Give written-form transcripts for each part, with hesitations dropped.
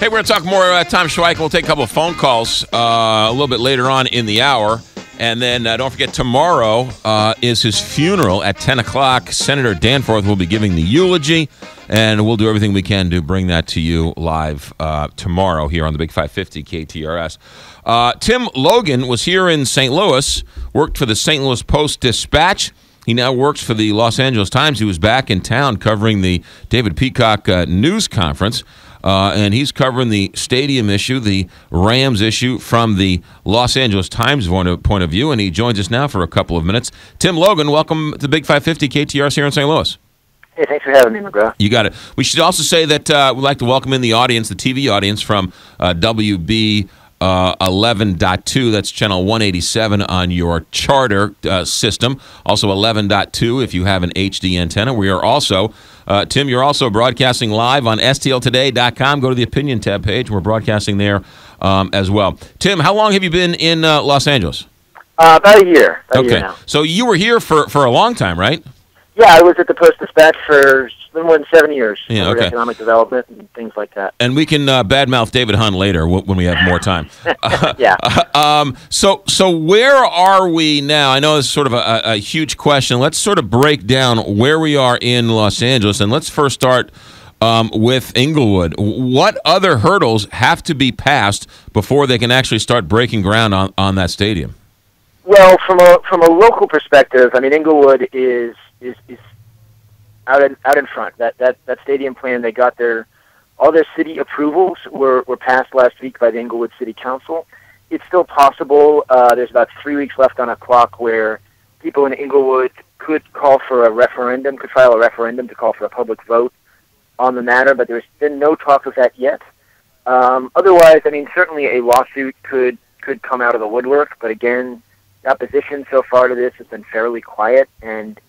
Hey, we're going to talk more Tom Schweik. We'll take a couple of phone calls a little bit later on in the hour. And then don't forget, tomorrow is his funeral at 10 o'clock. Senator Danforth will be giving the eulogy, and we'll do everything we can to bring that to you live tomorrow here on the Big 550 KTRS. Tim Logan was here in St. Louis, worked for the St. Louis Post-Dispatch. He now works for the Los Angeles Times. He was back in town covering the David Peacock news conference. And he's covering the stadium issue, the Rams issue, from the Los Angeles Times point of view, and he joins us now for a couple of minutes. Tim Logan, welcome to Big 550 KTRS here in St. Louis. Hey, thanks for having me, McGraw. You got it. We should also say that we'd like to welcome in the audience, the TV audience from WB 11.2, that's channel 187 on your Charter system. Also 11.2 if you have an HD antenna. We are also, Tim, you're also broadcasting live on stltoday.com. Go to the opinion tab page. We're broadcasting there as well. Tim, how long have you been in Los Angeles? About a year. Okay. A year now. So you were here for a long time, right? Yeah, I was at the Post-Dispatch for more than 7 years. Yeah, okay. Economic development and things like that. And we can badmouth David Hunn later when we have more time. Yeah. So where are we now? I know this is sort of a huge question. Let's sort of break down where we are in Los Angeles, and let's first start with Englewood. What other hurdles have to be passed before they can actually start breaking ground on that stadium? Well, from a local perspective, I mean, Englewood is out in front. That stadium plan, they got all their city approvals were passed last week by the Englewood City Council. It's still possible. There's about 3 weeks left on a clock where people in Englewood could call for a referendum, could file a referendum to call for a public vote on the matter, but there's been no talk of that yet. Otherwise, I mean, certainly a lawsuit could come out of the woodwork, but again, the opposition so far to this has been fairly quiet, and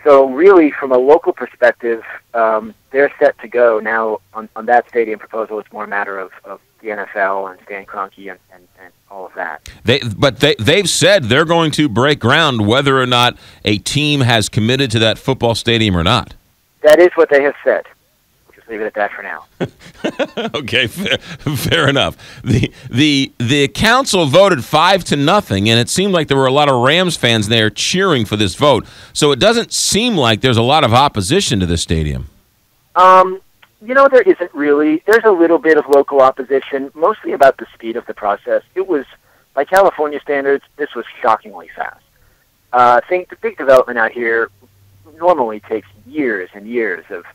so really, from a local perspective, they're set to go now on that stadium proposal. It's more a matter of the NFL and Stan Kroenke and all of that. They've said they're going to break ground whether or not a team has committed to that football stadium or not. That is what they have said. Just leave it at that for now. Okay, fair enough. The council voted 5-0, and it seemed like there were a lot of Rams fans there cheering for this vote. So it doesn't seem like there's a lot of opposition to this stadium. There isn't really. There's a little bit of local opposition, mostly about the speed of the process. It was, by California standards, this was shockingly fast. I think the big development out here normally takes years and years of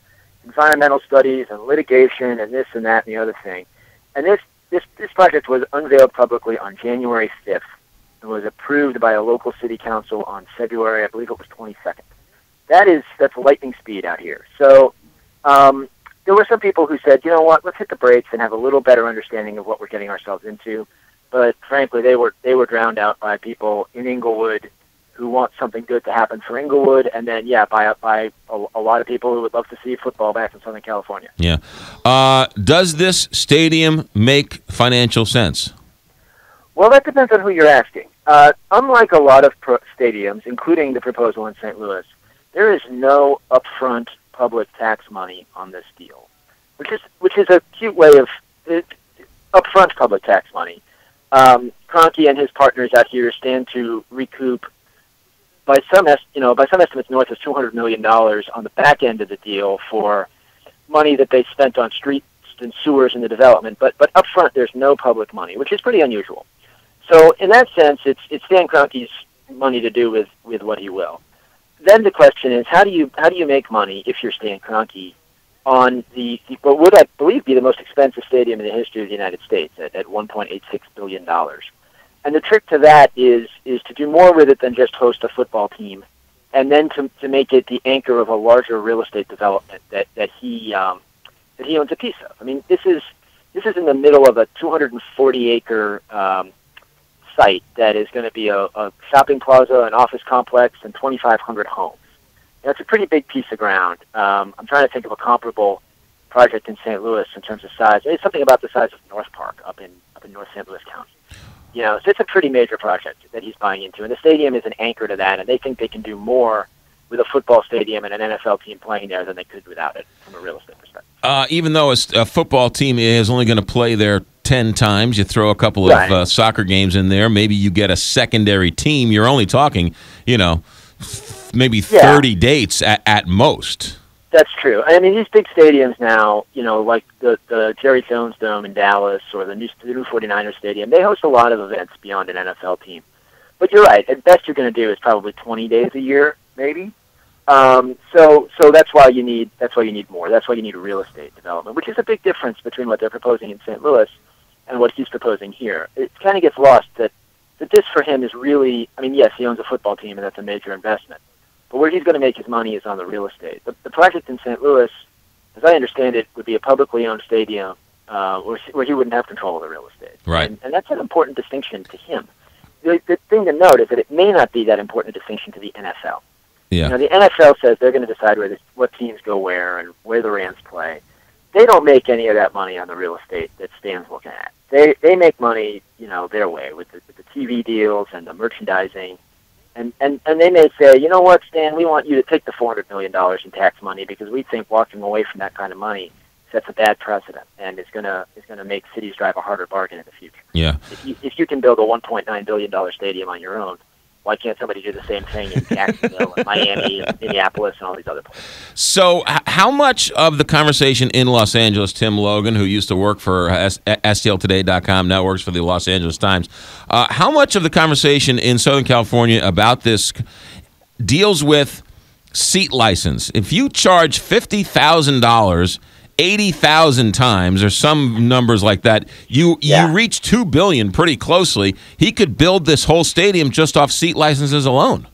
environmental studies and litigation and this and that and the other thing. And this project was unveiled publicly on January 5th and was approved by a local city council on February, I believe it was 22nd. That's lightning speed out here. So there were some people who said, you know what, let's hit the brakes and have a little better understanding of what we're getting ourselves into. But frankly, they were drowned out by people in Englewood who want something good to happen for Englewood, and then, by a lot of people who would love to see football back in Southern California. Yeah. Does this stadium make financial sense? Well, that depends on who you're asking. Unlike a lot of stadiums, including the proposal in St. Louis, there is no upfront public tax money on this deal, which is a cute way of upfront public tax money. Kroenke and his partners out here stand to recoup, by some estimates, north of $200 million on the back end of the deal for money that they spent on streets and sewers in the development. But up front, there's no public money, which is pretty unusual. So in that sense, it's Stan Kroenke's money to do with what he will. Then the question is, how do you make money if you're Stan Kroenke on what would I believe be the most expensive stadium in the history of the United States at $1.86 billion? And the trick to that is to do more with it than just host a football team, and then to make it the anchor of a larger real estate development that he owns a piece of. I mean, this is in the middle of a 240-acre site that is going to be a shopping plaza, an office complex, and 2,500 homes. It's a pretty big piece of ground. I'm trying to think of a comparable project in St. Louis in terms of size. It's something about the size of North Park up in North St. Louis County. So it's a pretty major project that he's buying into, and the stadium is an anchor to that, and they think they can do more with a football stadium and an NFL team playing there than they could without it from a real estate perspective. even though a football team is only going to play there 10 times, you throw a couple of soccer games in there, maybe you get a secondary team, you're only talking, maybe 30 dates at most. That's true. I mean, these big stadiums now, like the Jerry Jones Dome in Dallas or the new 49ers Stadium, they host a lot of events beyond an NFL team. But you're right. At best, you're going to do is probably 20 days a year, maybe. So that's why you need more. That's why you need real estate development, which is a big difference between what they're proposing in St. Louis and what he's proposing here. It kind of gets lost that this for him is really, I mean, yes, he owns a football team and that's a major investment. But where he's going to make his money is on the real estate. The project in St. Louis, as I understand it, would be a publicly owned stadium where he wouldn't have control of the real estate. Right. And that's an important distinction to him. The thing to note is that it may not be that important a distinction to the NFL. Yeah. The NFL says they're going to decide what teams go where and where the Rams play. They don't make any of that money on the real estate that Stan's looking at. They make money, their way with the TV deals and the merchandising. And they may say, you know what, Stan, we want you to take the $400 million in tax money because we think walking away from that kind of money sets a bad precedent and is going to make cities drive a harder bargain in the future. Yeah. If you can build a $1.9 billion stadium on your own, why can't somebody do the same thing in Jacksonville and Miami and Minneapolis and all these other places? So how much of the conversation in Los Angeles, Tim Logan, who used to work for STLtoday.com, now works for the Los Angeles Times, how much of the conversation in Southern California about this deals with seat license? If you charge $50,000 80,000 times, or some numbers like that, you reach $2 billion pretty closely. He could build this whole stadium just off seat licenses alone.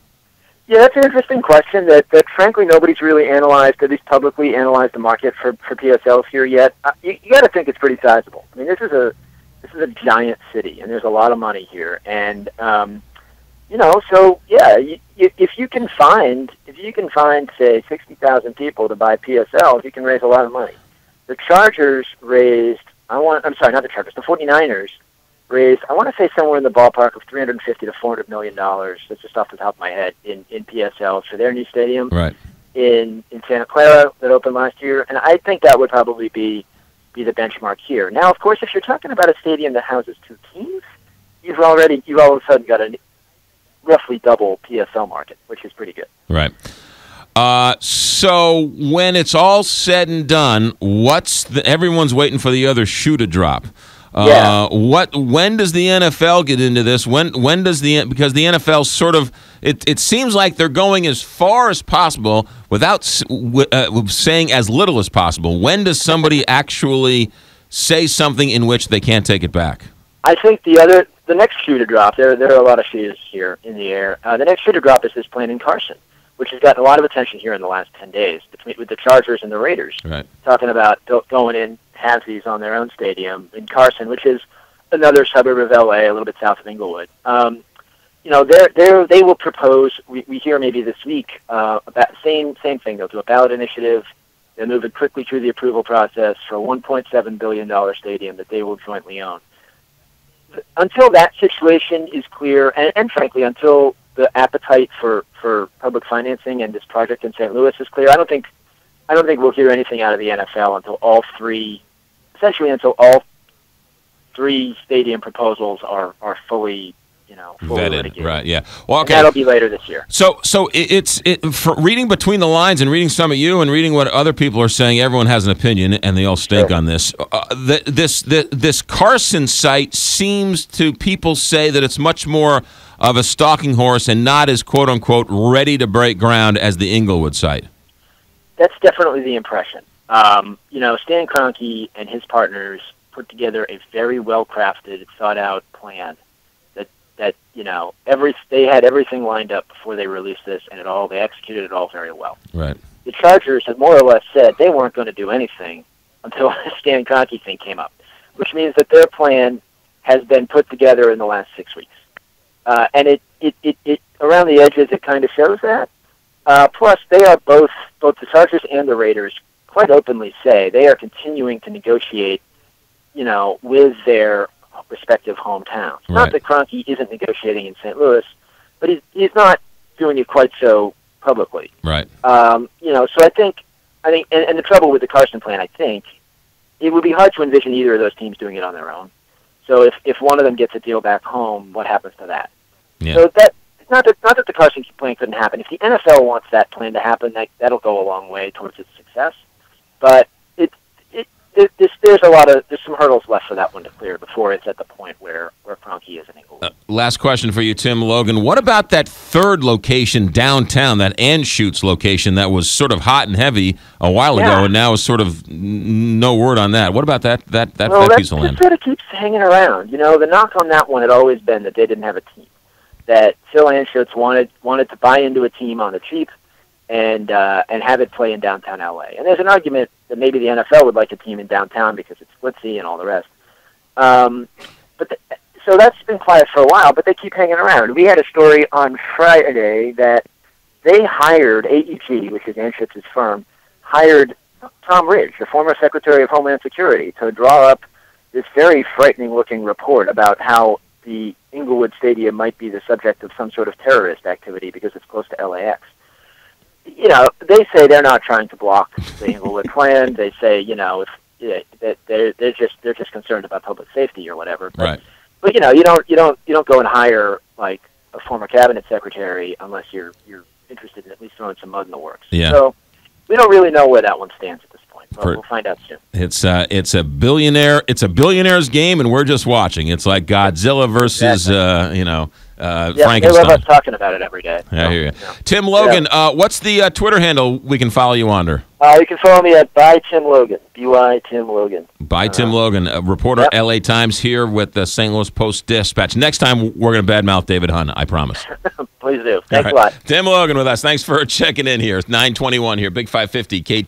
Yeah, that's an interesting question that frankly nobody's really analyzed, at least publicly analyzed the market for PSLs here yet. You got to think it's pretty sizable. I mean, this is a giant city, and there's a lot of money here, and so yeah, if you can find say 60,000 people to buy PSLs, you can raise a lot of money. The Chargers raised, the 49ers raised, I want to say somewhere in the ballpark of $350 to $400 million. That's just off the top of my head in PSLs for their new stadium in Santa Clara that opened last year, and I think that would probably be the benchmark here. Now, of course, if you're talking about a stadium that houses two teams, you've all of a sudden got a roughly double PSL market, which is pretty good. Right. So when it's all said and done, everyone's waiting for the other shoe to drop. When does the NFL get into this? When does because the NFL sort of it seems like they're going as far as possible without saying as little as possible. When does somebody actually say something in which they can't take it back? I think the next shoe to drop, there are a lot of shoes here in the air. The next shoe to drop is this plan in Carson, which has gotten a lot of attention here in the last 10 days with the Chargers and the Raiders. Right. Talking about going in halvesies on their own stadium in Carson, which is another suburb of LA, a little bit south of Englewood. They will propose, we hear maybe this week, about same thing. They'll do a ballot initiative. They'll move it quickly through the approval process for a $1.7 billion stadium that they will jointly own. Until that situation is clear, and frankly, until the appetite for public financing and this project in St. Louis is clear, I don't think we'll hear anything out of the NFL until all three stadium proposals are fully vetted. litigated. Right? Yeah. Well, okay. And that'll be later this year. So it's for reading between the lines and reading some of you and reading what other people are saying. Everyone has an opinion, and they all stink on this. This Carson site seems to people say that it's much more of a stalking horse and not as quote unquote ready to break ground as the Englewood site. That's definitely the impression. Stan Kroenke and his partners put together a very well-crafted, thought-out plan that they had everything lined up before they released this, and they executed it all very well. Right. The Chargers had more or less said they weren't going to do anything until the Stan Kroenke thing came up, which means that their plan has been put together in the last 6 weeks. And it around the edges, it kind of shows that. Plus, they are both the Chargers and the Raiders quite openly say they are continuing to negotiate, with their respective hometowns. Right. Not that Kroenke isn't negotiating in St. Louis, but he's not doing it quite so publicly. Right. So I think I think, and the trouble with the Carson plan, I think, it would be hard to envision either of those teams doing it on their own. So if one of them gets a deal back home, what happens to that? Yeah. So that not that the Carson plan couldn't happen. If the NFL wants that plan to happen, that'll go a long way towards its success. But there's some hurdles left for that one to clear before it's at the point where Kroenke is in Englewood. Last question for you, Tim Logan. What about that third location downtown, that Anschutz location that was sort of hot and heavy a while ago, and now is sort of no word on that? What about that piece of land? That sort of keeps hanging around. The knock on that one had always been that they didn't have a team. That Phil Anschutz wanted to buy into a team on the cheap and have it play in downtown LA. And there's an argument that maybe the NFL would like a team in downtown because it's glitzy and all the rest. So that's been quiet for a while, but they keep hanging around. We had a story on Friday that they hired AEG, which is Anschutz's firm, hired Tom Ridge, the former Secretary of Homeland Security, to draw up this very frightening-looking report about how the Englewood Stadium might be the subject of some sort of terrorist activity because it's close to LAX. They say they're not trying to block the Englewood plan. They say, that they're just concerned about public safety or whatever. Right. But you don't go and hire like a former cabinet secretary unless you're interested in at least throwing some mud in the works. Yeah. So we don't really know where that one stands at this point. But we'll find out soon. It's a billionaire's game, and we're just watching. It's like Godzilla versus Frankenstein. They love us talking about it every day. I hear you. Tim Logan, what's the Twitter handle we can follow you under? You can follow me at by Tim Logan. BY Tim Logan. By Tim Logan, a reporter, LA Times, here with the St. Louis Post-Dispatch. Next time, we're going to badmouth David Hunn, I promise. Please do. Thanks a lot. Tim Logan with us. Thanks for checking in here. It's 9:21 here, Big 550, KT.